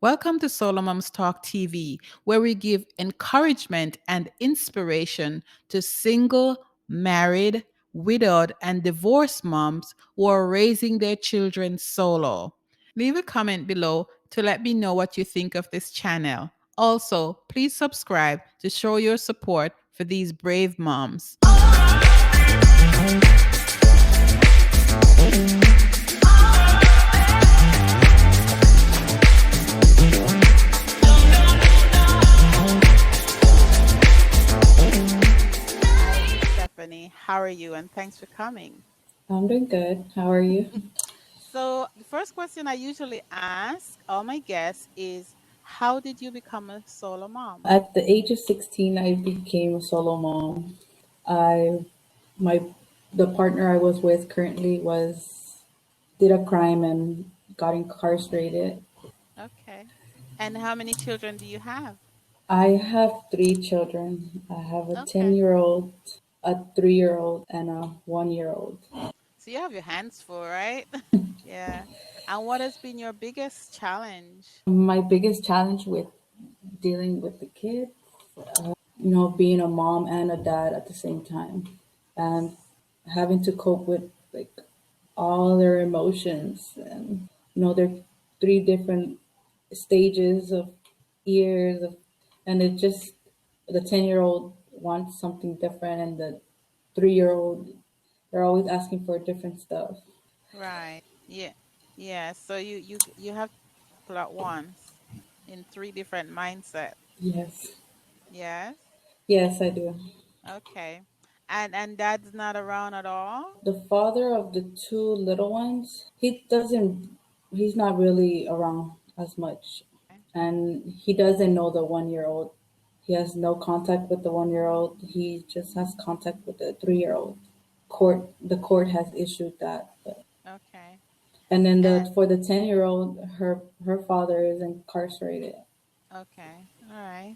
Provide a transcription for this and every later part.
Welcome to SoloMoms Talk TV, where we give encouragement and inspiration to single, married, widowed, and divorced moms who are raising their children solo. Leave a comment below to let me know what you think of this channel. Also, please subscribe to show your support for these brave moms. Estefeny, how are you? And thanks for coming. I'm doing good. How are you? So, the first question I usually ask all my guests is, how did you become a solo mom? At the age of 16, I became a solo mom. I my the partner I was with currently was did a crime and got incarcerated. Okay. And how many children do you have? I have three children. I have a Okay. 10-year-old, a 3-year-old, and a 1-year-old. So, you have your hands full, right? Yeah. And what has been your biggest challenge? My biggest challenge with dealing with the kids, being a mom and a dad at the same time, and having to cope with like all their emotions, and they're three different stages of years of, and it just the 10-year-old wants something different, and the 3-year-old, they're always asking for different stuff. Right. Yeah. Yeah. So you have people at once in three different mindsets. Yes, Yes. yes, I do. Okay. And dad's not around at all? The father of the two little ones, he's not really around as much, Okay. and he doesn't know the 1-year-old. He has no contact with the 1-year-old. He just has contact with the 3-year-old. The court has issued that. Okay. And then And for the 10-year-old, her father is incarcerated. okay. All right.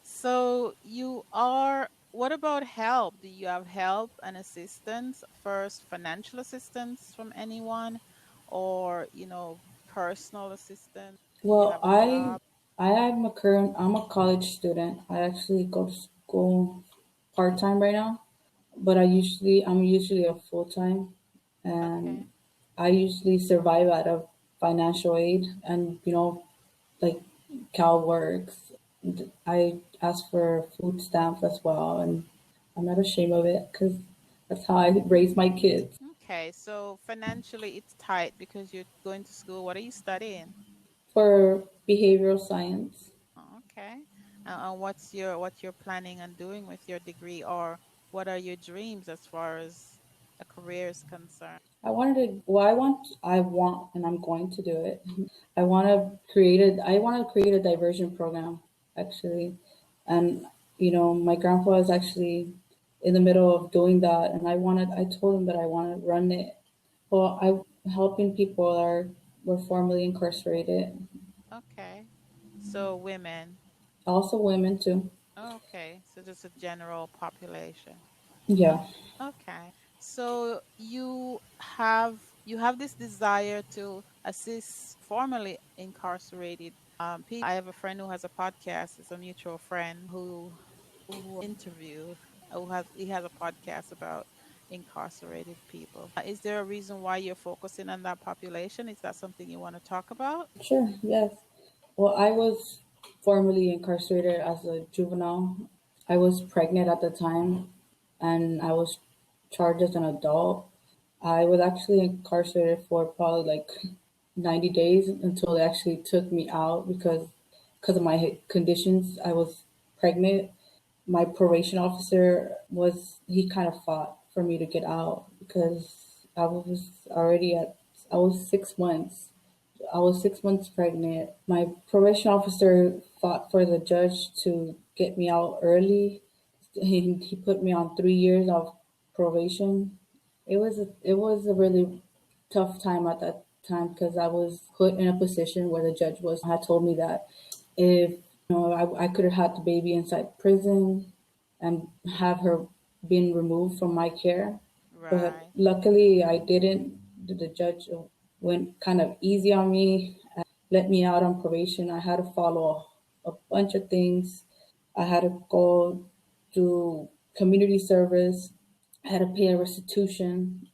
So what about help? Do you have help and assistance? First, financial assistance from anyone or, personal assistance? Do you Well, have a job? I'm a college student. I actually go to school part time right now, but I'm usually a full time, and Okay. I usually survive out of financial aid and like CalWorks. I ask for food stamps as well, and I'm not ashamed of it because that's how I raise my kids. Okay. So financially it's tight because you're going to school. What are you studying? For behavioral science. Oh, okay. And what you're planning on doing with your degree, or what are your dreams as far as a career is concerned? I want, and I'm going to do it. I want to create a diversion program, actually. And, my grandpa is actually in the middle of doing that. And I told him that I want to run it. Well, helping people were formerly incarcerated. Okay. So women. Also women too. Okay. So just a general population. Yeah. Okay. So you have this desire to assist formerly incarcerated people. I have a friend who has a podcast. It's a mutual friend who interviewed he has a podcast about incarcerated people. Is there a reason why you're focusing on that population? Is that something you want to talk about? Sure. Yes. Well, I was formerly incarcerated as a juvenile. I was pregnant at the time, and I was charged as an adult. I was actually incarcerated for probably like 90 days until they actually took me out because of my conditions. I was pregnant. My probation officer he kind of fought for me to get out because I was 6 months. I was 6 months pregnant. My probation officer fought for the judge to get me out early. He put me on 3 years of probation. It was a really tough time at that time because I was put in a position where the judge had told me that if I could have had the baby inside prison and have her been removed from my care, but Right. luckily I didn't. The judge went kind of easy on me. let me out on probation. I had to follow a bunch of things. I had to go do community service. I had to pay a restitution.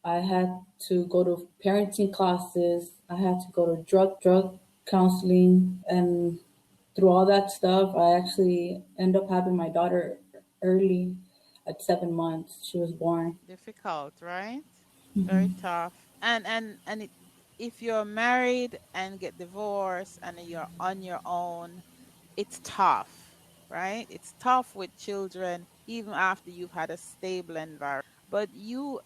I had to go to parenting classes. I had to go to drug counseling, and through all that stuff, I actually end up having my daughter early at 7 months. She was born. Difficult, right? Very tough. And if you're married and get divorced and you're on your own, it's tough, right? It's tough with children even after you've had a stable environment. But you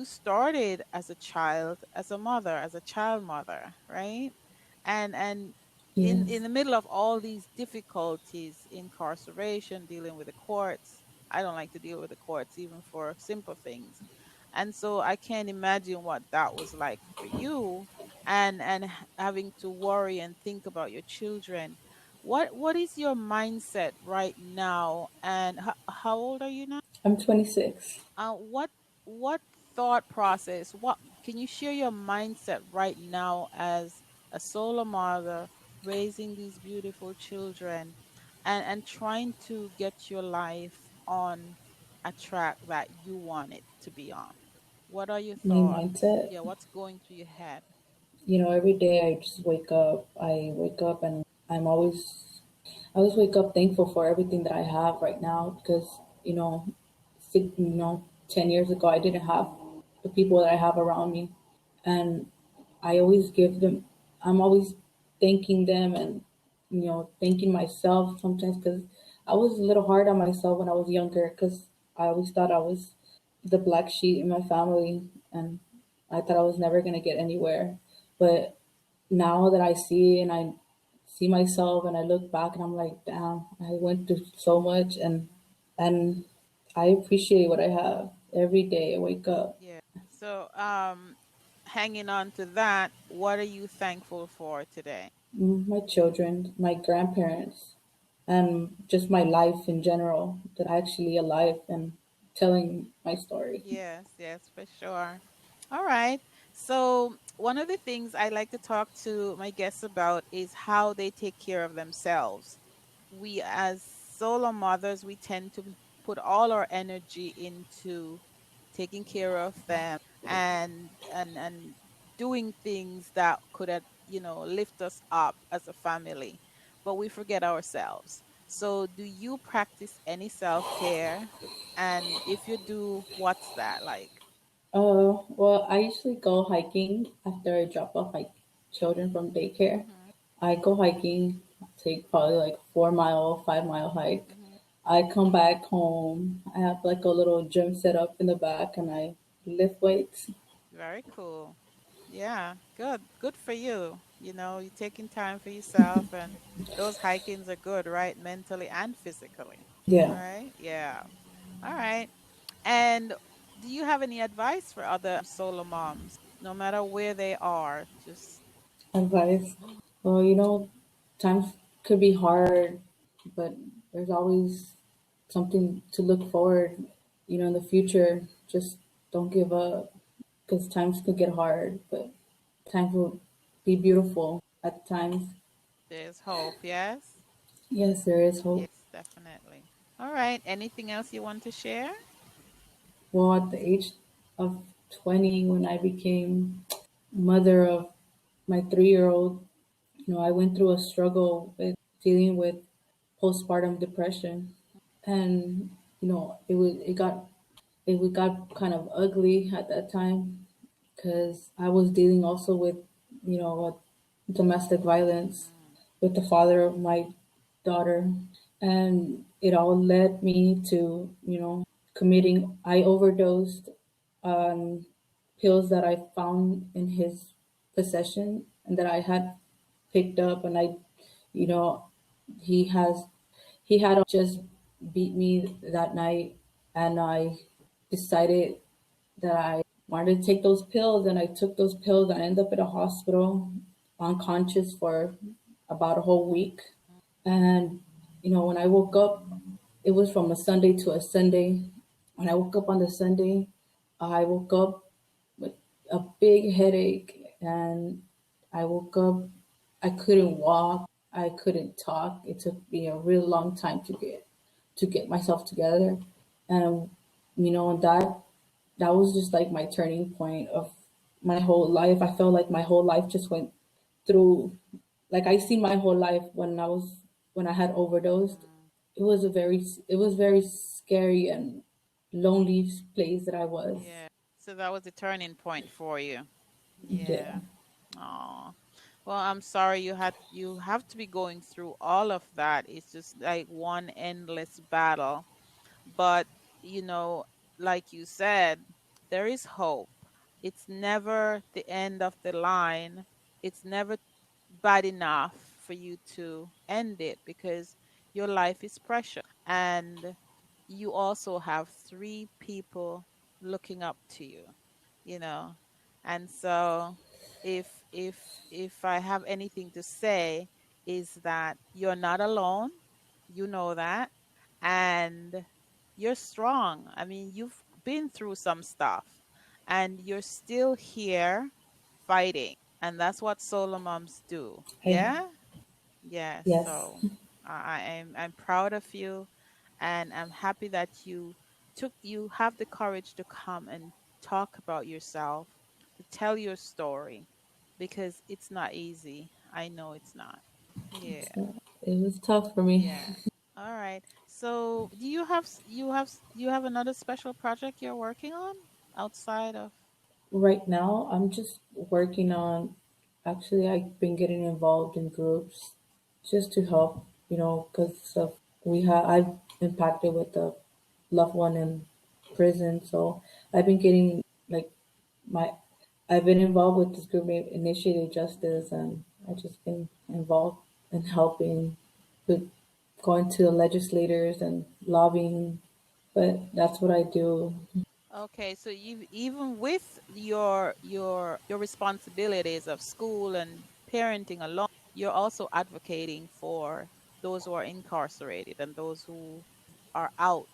started as a child, as a mother, as a child mother, right? And in Yes. the middle of all these difficulties, incarceration, dealing with the courts, I don't like to deal with the courts even for simple things. And so I can't imagine what that was like for you, having to worry and think about your children. What is your mindset right now? And how old are you now? I'm 26. What thought process? What can you share your mindset right now as a solo mother raising these beautiful children and trying to get your life on a track that you want it to be on? What are your My thoughts? mindset, Yeah, what's going through your head? every day I just wake up. I wake up and I always wake up thankful for everything that I have right now because, 10 years ago, I didn't have the people that I have around me. And I always give them, I'm always thanking them and, thanking myself sometimes because I was a little hard on myself when I was younger because I always thought I was the black sheep in my family and I thought I was never going to get anywhere. But now that I see and I see myself and I look back and I'm like, damn, I went through so much and I appreciate what I have every day. I wake up. Yeah. So, hanging on to that, what are you thankful for today? My children, my grandparents, and just my life in general, that I actually alive and telling my story. Yes, yes, for sure. All right. So, one of the things I like to talk to my guests about is how they take care of themselves. We, as solo mothers, we tend to put all our energy into taking care of them and doing things that could lift us up as a family, but we forget ourselves. So do you practice any self-care, and if you do, what's that like? Well, I usually go hiking after I drop off my children from daycare. Hmm. I go hiking, take probably like 4 mile, 5 mile hike. Hmm. I come back home. I have like a little gym set up in the back and I lift weights. Very cool. Yeah, good for you. You're taking time for yourself, and those hikings are good, right? Mentally and physically. Yeah, Right? Yeah. All right. And do you have any advice for other solo moms, no matter where they are? Just advice. Well, times could be hard, but there's always something to look forward, in the future. Just don't give up because times could get hard, but times will be beautiful at times. there's hope, yes? Yes, there is hope. Yes, definitely. All right. Anything else you want to share? Well, at the age of 20, when I became mother of my 3-year-old, I went through a struggle with dealing with postpartum depression. And, it got kind of ugly at that time because I was dealing also with, domestic violence Mm. with the father of my daughter. And it all led me to, committing. I overdosed on pills that I found in his possession and that I had picked up. And you know, he has, he had just beat me that night. And I decided that I wanted to take those pills, and I took those pills. I ended up in a hospital, unconscious for about a whole week. And when I woke up, it was from a Sunday to a Sunday. When I woke up on the Sunday, I woke up with a big headache, and I woke up I couldn't walk, I couldn't talk. It took me a real long time to get myself together. And that was just like my turning point of my whole life. I felt like my whole life just went through, like I see my whole life when I had overdosed. Mm. It was very scary and lonely place that I was. Yeah. So that was a turning point for you. Yeah. Yeah. Oh. Well, I'm sorry you have to be going through all of that. It's just like one endless battle. But, you know, like you said, there is hope. It's never the end of the line. It's never bad enough for you to end it because your life is precious and you also have three people looking up to you, you know. And so if I have anything to say is that you're not alone. You know that. And you're strong. I mean, you've been through some stuff and you're still here fighting. And that's what solo moms do. I, Yeah? Yes. yes. So I'm proud of you and I'm happy that you have the courage to come and talk about yourself, to tell your story because it's not easy. I know it's not. Yeah. It was tough for me. Yeah. All right. So, do you have you have another special project you're working on outside of? Right now, I'm just working on. Actually, I've been getting involved in groups just to help, because of we have I've impacted with a loved one in prison, so I've been getting like my I've been involved with this group named Initiated Justice, and I've just been involved in helping with going to the legislators and lobbying. But that's what I do. Okay, so you even with your responsibilities of school and parenting alone, you're also advocating for those who are incarcerated and those who are out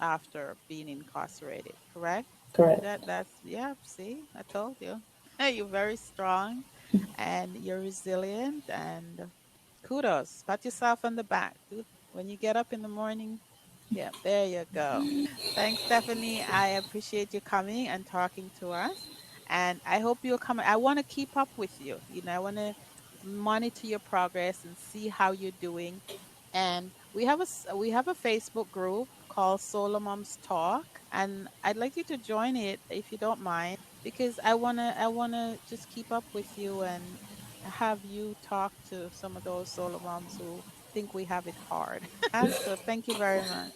after being incarcerated, correct? Correct. That's yeah, see, I told you. You're very strong and you're resilient and kudos. Pat yourself on the back. Do when you get up in the morning. Yeah, there you go. Thanks, Stephanie. I appreciate you coming and talking to us. And I hope you'll come. I want to keep up with you. You know, I want to monitor your progress and see how you're doing. And we have a Facebook group called SoloMoms Talk, and I'd like you to join it if you don't mind, because I wanna just keep up with you and have you talk to some of those solo moms who think we have it hard. So thank you very much.